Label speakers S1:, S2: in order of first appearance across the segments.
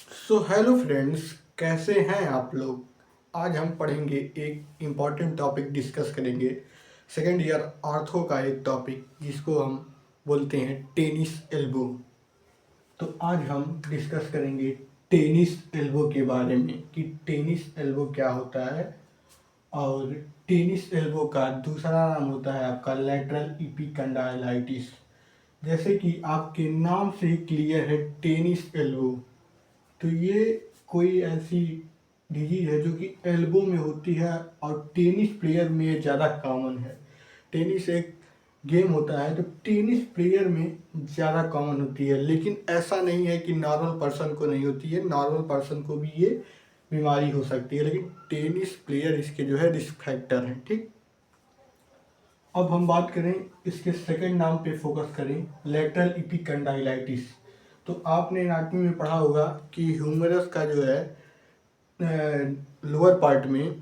S1: So hello friends, कैसे हैं आप लोग। आज हम पढ़ेंगे, एक इम्पॉर्टेंट टॉपिक डिस्कस करेंगे। सेकेंड ईयर आर्थो का एक टॉपिक जिसको हम बोलते हैं टेनिस एल्बो। तो आज हम डिस्कस करेंगे टेनिस एल्बो के बारे में कि टेनिस एल्बो क्या होता है। और टेनिस एल्बो का दूसरा नाम होता है आपका लैटरल इपिकंडाइलाइटिस। जैसे कि आपके नाम से ही क्लियर है, टेनिस एल्बो। तो ये कोई ऐसी डिजीज है जो कि एल्बो में होती है और टेनिस प्लेयर में ये ज़्यादा कॉमन है। टेनिस एक गेम होता है जो टेनिस प्लेयर में ज़्यादा कॉमन होती है, लेकिन ऐसा नहीं है कि नॉर्मल पर्सन को नहीं होती है। नॉर्मल पर्सन को भी ये बीमारी हो सकती है, लेकिन टेनिस प्लेयर इसके जो है रिस्क फैक्टर हैं। ठीक, अब हम बात करें इसके सेकंड नाम पे फोकस करें, लेटरल इपिकंडाइलाइटिस। तो आपने एनाटॉमी में पढ़ा होगा कि ह्यूमरस का जो है लोअर पार्ट में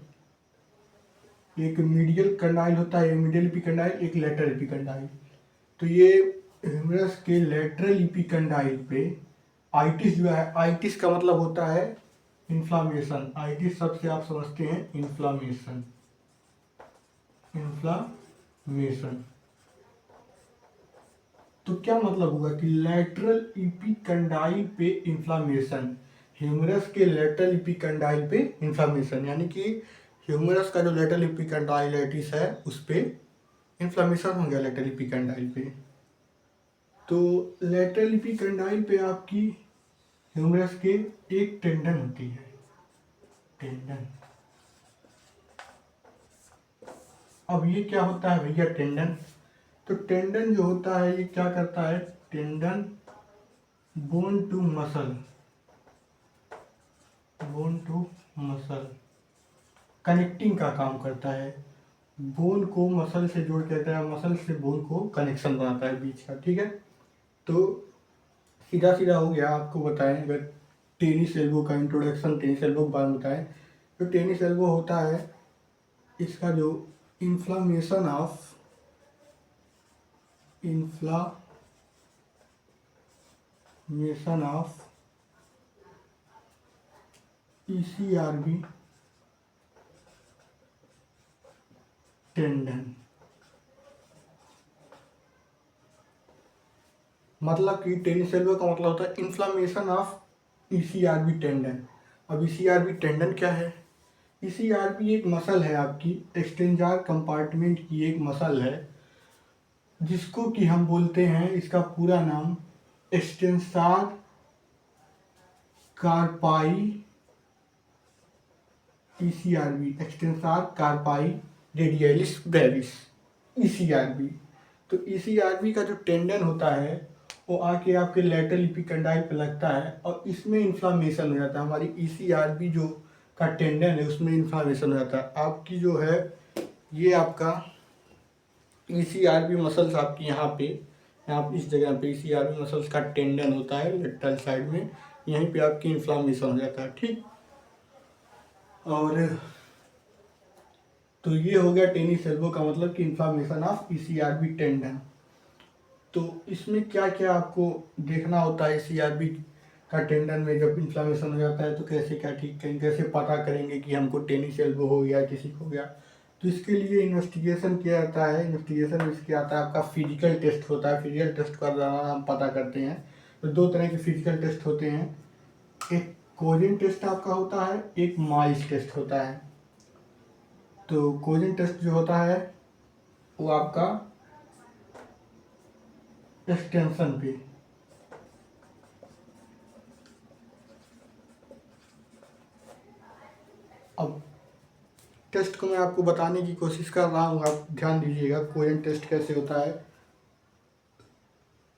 S1: एक मीडियल कंडाइल होता है, मीडियल इपिकंडाइल, एक लेटरल इपिकंडाइल। तो ये ह्यूमरस के लेटरल इपिकंडाइल पे आइटिस जो है, आइटिस का मतलब होता है इन्फ्लामेशन। आइटिस सबसे आप समझते हैं इन्फ्लामेशन, इन्फ्लामेशन। तो क्या मतलब हुआ कि लेटरल इपिकंडाइल पे इंफ्लामेशन, ह्यूमरस के लेटरल इपिकंडाइल पे इंफ्लामेशन, यानी कि ह्यूमरस का जो लेटरल इपिकंडाइलाइटिस है उस पे इंफ्लामेशन हो गया लेटरल इपिकंडाइल पे। तो लेटरल इपिकंडाइल पे आपकी ह्यूमरस के एक टेंडन होती है, टेंडन। अब ये क्या होता है भैया, टेंडन। तो टेंडन जो होता है ये क्या करता है, tendon bone to muscle, bone to muscle connecting का काम करता है। बोन को मसल से जोड़ के देता है, मसल से बोन को कनेक्शन बनाता है बीच का। ठीक है, तो सीधा सीधा हो गया। आपको बताएं, अगर टेनिस एल्बो का इंट्रोडक्शन, टेनिस एल्बो के बारे में बताएं, तो टेनिस एल्बो होता है इसका जो inflammation of, inflammation of ECRB tendon. मतलब कि टेनिस एल्बो का मतलब होता है इन्फ्लामेशन ऑफ ईसीआरबी टेंडन। अब ईसीआरबी टेंडन क्या है? ईसीआरबी एक मसल है आपकी, एक्सटेंजार कंपार्टमेंट की एक मसल है, जिसको कि हम बोलते हैं, इसका पूरा नाम एक्सटेंसार कार्पाई ईसीआरबी, एक्सटेंसार कार्पाई रेडियलिस ब्रेविस, ईसीआरबी। तो ईसीआरबी का जो टेंडन होता है वो आके आपके लेटरल इपिकंडाइल पे लगता है और इसमें इन्फ्लामेशन हो जाता है। हमारी ईसीआरबी जो का टेंडन है उसमें इन्फ्लामेशन हो जाता है। आपकी जो है ये आपका ईसीआरबी मसल्स आपकी यहाँ पे, यहाँ इस जगह पे ईसीआरबी मसल्स का टेंडन होता है लेटरल साइड में, यहीं पे आपकी इन्फ्लामेशन हो जाता है। ठीक, और तो ये हो गया टेनिस एल्बो का मतलब कि इन्फ्लामेशन ऑफ ईसीआरबी टेंडन। तो इसमें क्या क्या आपको देखना होता है, ईसीआरबी का टेंडन में जब इन्फ्लामेशन हो जाता है तो कैसे क्या ठीक करेंगे, कैसे पता करेंगे कि हमको टेनिस एल्बो हो गया, किसी को हो गया। तो इसके लिए इन्वेस्टिगेशन किया जाता है। इन्वेस्टिगेशन में इसके आता है आपका फिजिकल टेस्ट होता है। फिजिकल टेस्ट का द्वारा हम पता करते हैं। तो दो तरह के फिजिकल टेस्ट होते हैं, एक कोजेन टेस्ट आपका होता है, एक माइल्स टेस्ट होता है। तो कोजेन टेस्ट जो होता है वो आपका एक्सटेंशन पे, अब टेस्ट को मैं आपको बताने की कोशिश कर रहा हूँ, आप ध्यान दीजिएगा कोजेन टेस्ट कैसे होता है।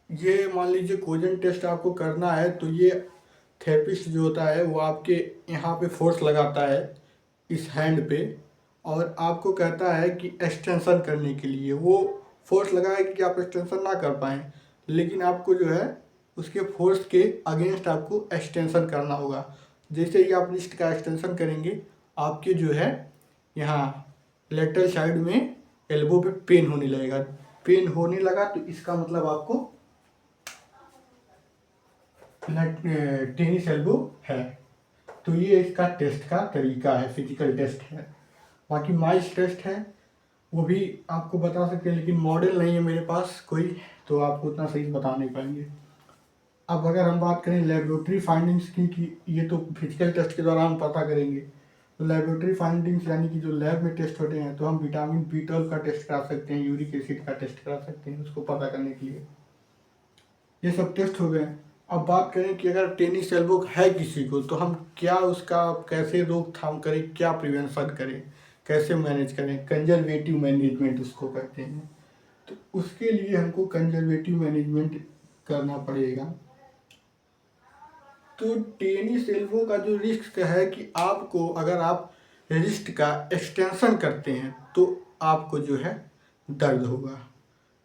S1: ये मान लीजिए कोजेन टेस्ट आपको करना है, तो ये थेरेपिस्ट जो होता है वो आपके यहाँ पे फोर्स लगाता है इस हैंड पे, और आपको कहता है कि एक्सटेंशन करने के लिए। वो फोर्स लगाएगा कि आप एक्सटेंशन ना कर पाएँ, लेकिन आपको जो है उसके फोर्स के अगेंस्ट आपको एक्सटेंशन करना होगा। जैसे ही आप रिस्ट का एक्सटेंशन करेंगे, आपके जो है यहाँ लेटरल साइड में एल्बो पे पेन होने लगेगा। पेन होने लगा तो इसका मतलब आपको टेनिस एल्बो है। तो ये इसका टेस्ट का तरीका है, फिजिकल टेस्ट है। बाकी माइस टेस्ट है, वो भी आपको बता सकते हैं, लेकिन मॉडल नहीं है मेरे पास कोई, तो आपको उतना सही बता नहीं पाएंगे। अब अगर हम बात करें लेबोरेटरी फाइंडिंग्स की, कि ये तो फिजिकल टेस्ट के दौरान पता करेंगे, तो लेबोरेटरी फाइंडिंग्स यानी कि जो लैब में टेस्ट होते हैं, तो हम विटामिन B12 का टेस्ट करा सकते हैं, यूरिक एसिड का टेस्ट करा सकते हैं उसको पता करने के लिए। ये सब टेस्ट हो गए। अब बात करें कि अगर टेनिस एल्बो है किसी को, तो हम क्या उसका कैसे रोकथाम करें, क्या प्रिवेंशन करें, कैसे मैनेज करें। कंजर्वेटिव मैनेजमेंट उसको कहते हैं। तो उसके लिए हमको कंजर्वेटिव मैनेजमेंट करना पड़ेगा। तो टेनिस एल्बो का जो रिस्क है कि आपको, अगर आप रिस्ट का एक्सटेंशन करते हैं तो आपको जो है दर्द होगा।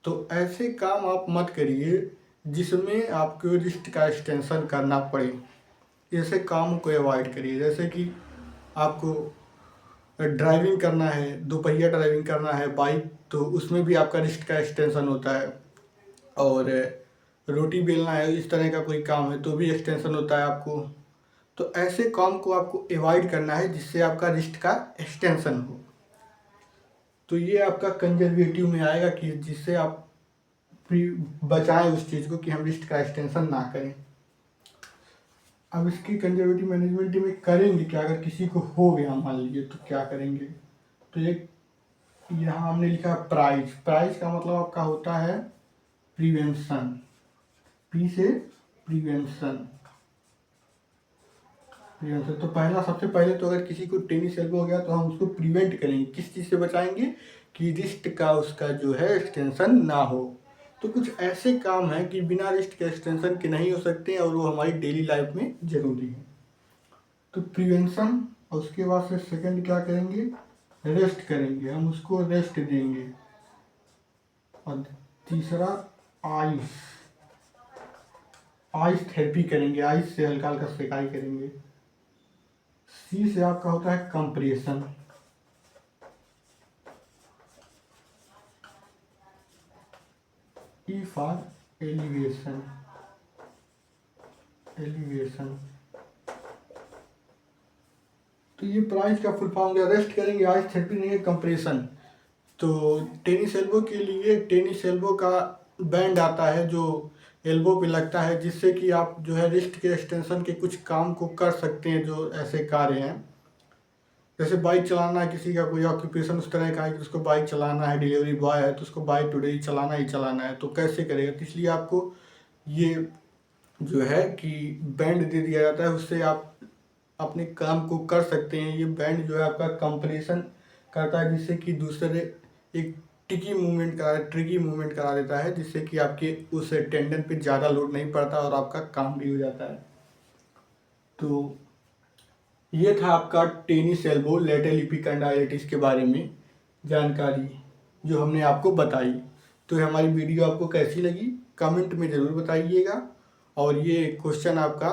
S1: तो ऐसे काम आप मत करिए जिसमें आपको रिस्ट का एक्सटेंशन करना पड़े। ऐसे काम को अवॉइड करिए। जैसे कि आपको ड्राइविंग करना है, दोपहिया ड्राइविंग करना है बाइक, तो उसमें भी आपका रिस्ट का एक्सटेंशन होता है। और रोटी बेलना है, इस तरह का कोई काम है तो भी एक्सटेंशन होता है आपको। तो ऐसे काम को आपको अवॉइड करना है जिससे आपका रिस्ट का एक्सटेंशन हो। तो ये आपका कंजर्वेटिव में आएगा कि जिससे आप बचाएं उस चीज़ को कि हम रिस्ट का एक्सटेंशन ना करें। अब इसकी कंजर्वेटिव मैनेजमेंट में करेंगे क्या, अगर किसी को हो गया मान लीजिए तो क्या करेंगे। तो एक यहाँ हमने लिखा प्राइज। प्राइज का मतलब आपका होता है प्रिवेंशन। पी से प्रिवेंशन। प्रिवेंशन तो पहला, सबसे पहले तो अगर किसी को टेनिस एल्बो हो गया तो हम उसको प्रिवेंट करेंगे। किस चीज़ से बचाएंगे कि रिस्ट का उसका जो है एक्सटेंशन ना हो। तो कुछ ऐसे काम हैं कि बिना रिस्ट के एक्सटेंशन के नहीं हो सकते और वो हमारी डेली लाइफ में ज़रूरी है। तो प्रिवेंशन, और उसके बाद से सेकंड क्या करेंगे, रेस्ट करेंगे, हम उसको रेस्ट देंगे। और तीसरा आइस, आइस थेरेपी करेंगे, आइस से हल्का हल्का सेकाई करेंगे। सी से आपका होता है compression. E for elevation. Elevation तो ये प्राइस का फुल फॉर्म गया। रेस्ट करेंगे, आइस थेरेपी नहीं है, कंप्रेशन। तो टेनिस एल्बो के लिए टेनिस एल्बो का बैंड आता है जो एल्बो पे लगता है, जिससे कि आप जो है रिस्ट के एक्सटेंशन के कुछ काम को कर सकते हैं। जो ऐसे कार्य हैं, जैसे बाइक चलाना है, किसी का कोई ऑक्यूपेशन उस तरह का है कि उसको बाइक चलाना है, डिलीवरी बॉय है तो उसको बाइक टुडे ही चलाना है, तो कैसे करेगा। तो इसलिए आपको ये जो है कि बैंड दे दिया जाता है, उससे आप अपने काम को कर सकते हैं। ये बैंड जो है आपका कंप्रेशन करता है, जिससे कि दूसरे एक ट्रिकी मूवमेंट करा देता है, जिससे कि आपके उस टेंडन पे ज़्यादा लोड नहीं पड़ता और आपका काम भी हो जाता है। तो ये था आपका टेनिस एल्बो लेटरल एपिकंडाइलिटिस के बारे में जानकारी जो हमने आपको बताई। तो हमारी वीडियो आपको कैसी लगी कमेंट में ज़रूर बताइएगा। और ये क्वेश्चन आपका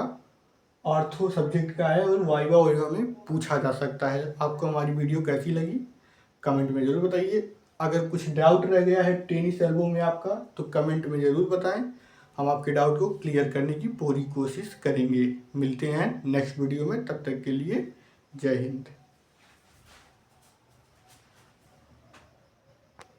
S1: ऑर्थो सब्जेक्ट का है और वाइवा वाइवा में पूछा जा सकता है। आपको हमारी वीडियो कैसी लगी कमेंट में ज़रूर बताइए। अगर कुछ डाउट रह गया है टेनिस एल्बो में आपका तो कमेंट में ज़रूर बताएं। हम आपके डाउट को क्लियर करने की पूरी कोशिश करेंगे। मिलते हैं नेक्स्ट वीडियो में, तब तक के लिए जय हिंद।